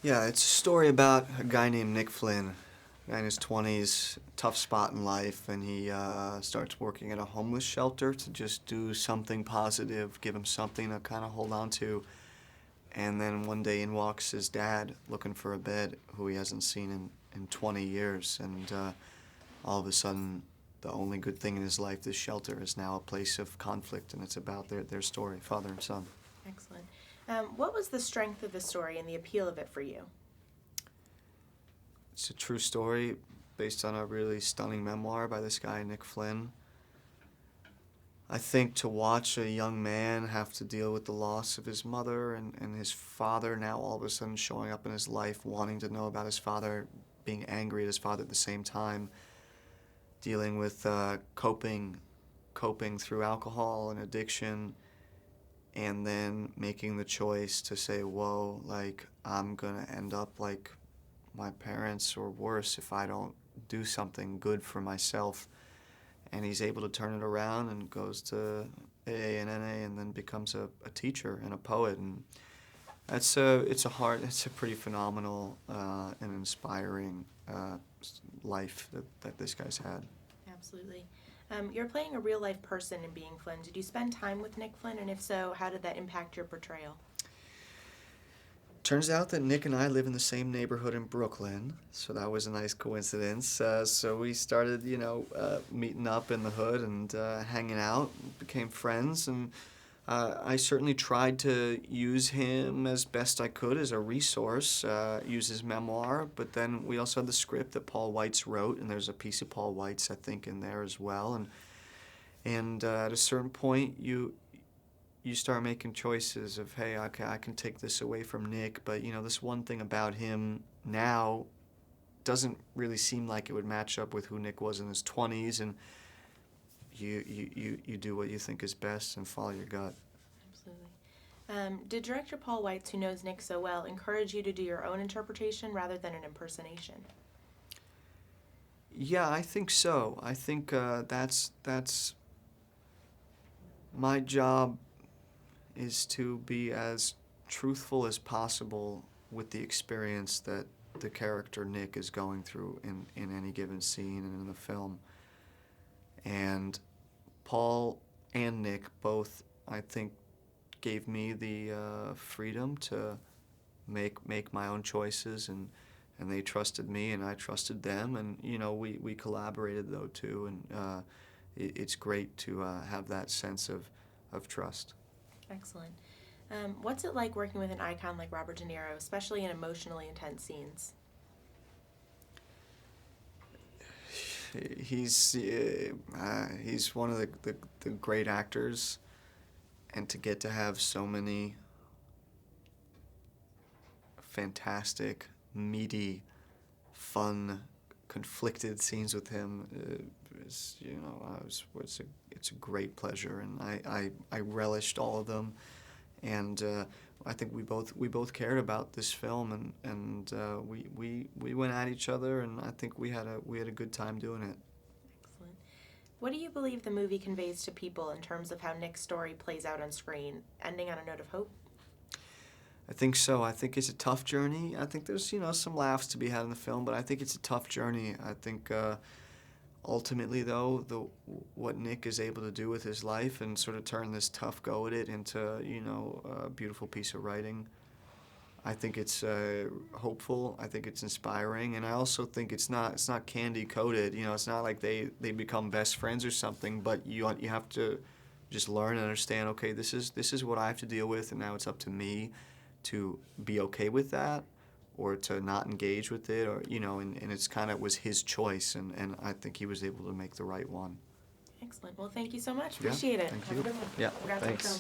Yeah, it's a story about a guy named Nick Flynn, a guy in his 20s, tough spot in life, and he starts working at a homeless shelter to just do something positive, give him something to kind of hold on to. And then one day in walks his dad looking for a bed, who he hasn't seen in 20 years. And all of a sudden, the only good thing in his life, this shelter, is now a place of conflict, and it's about their story, father and son. Excellent. What was the strength of the story and the appeal of it for you? It's a true story based on a really stunning memoir by this guy, Nick Flynn. I think to watch a young man have to deal with the loss of his mother and his father now all of a sudden showing up in his life, wanting to know about his father, being angry at his father at the same time, dealing with coping through alcohol and addiction, and then making the choice to say, whoa, like, I'm gonna end up like my parents or worse if I don't do something good for myself. And he's able to turn it around and goes to AA and NA and then becomes a teacher and a poet. And it's a pretty phenomenal and inspiring life that this guy's had. Absolutely. You're playing a real-life person in being Flynn. Did you spend time with Nick Flynn, and if so, how did that impact your portrayal? Turns out that Nick and I live in the same neighborhood in Brooklyn, so that was a nice coincidence. So we started, meeting up in the hood and hanging out, became friends, and I certainly tried to use him as best I could as a resource, use his memoir, but then we also had the script that Paul Weitz wrote, and there's a piece of Paul Weitz, I think, in there as well. And at a certain point, you start making choices of, hey, okay, I can take this away from Nick, but this one thing about him now doesn't really seem like it would match up with who Nick was in his 20s, and you do what you think is best and follow your gut. Absolutely. Did director Paul Weitz, who knows Nick so well, encourage you to do your own interpretation rather than an impersonation? Yeah, I think so. I think that's my job, is to be as truthful as possible with the experience that the character Nick is going through in any given scene and in the film. And Paul and Nick both, I think, gave me the freedom to make my own choices, and they trusted me and I trusted them, and we collaborated though too, and it's great to have that sense of trust. Excellent. What's it like working with an icon like Robert De Niro, especially in emotionally intense scenes? He's one of the great actors, and to get to have so many fantastic, meaty, fun, conflicted scenes with him it's a great pleasure, and I relished all of them, and I think we both cared about this film, and we went at each other, and I think we had a good time doing it. Excellent. What do you believe the movie conveys to people in terms of how Nick's story plays out on screen, ending on a note of hope? I think so. I think it's a tough journey. I think there's some laughs to be had in the film, but I think it's a tough journey. I think ultimately, though, what Nick is able to do with his life and sort of turn this tough go at it into a beautiful piece of writing, I think it's hopeful. I think it's inspiring, and I also think it's not candy coated. It's not like they become best friends or something. But you have to just learn and understand. Okay, this is what I have to deal with, and now it's up to me to be okay with that, or to not engage with it, or and it's kind of was his choice, and I think he was able to make the right one. Excellent. Well, thank you so much. Yeah, Appreciate it. thank Have you. a good one. Yeah, Congrats on the thanks. film.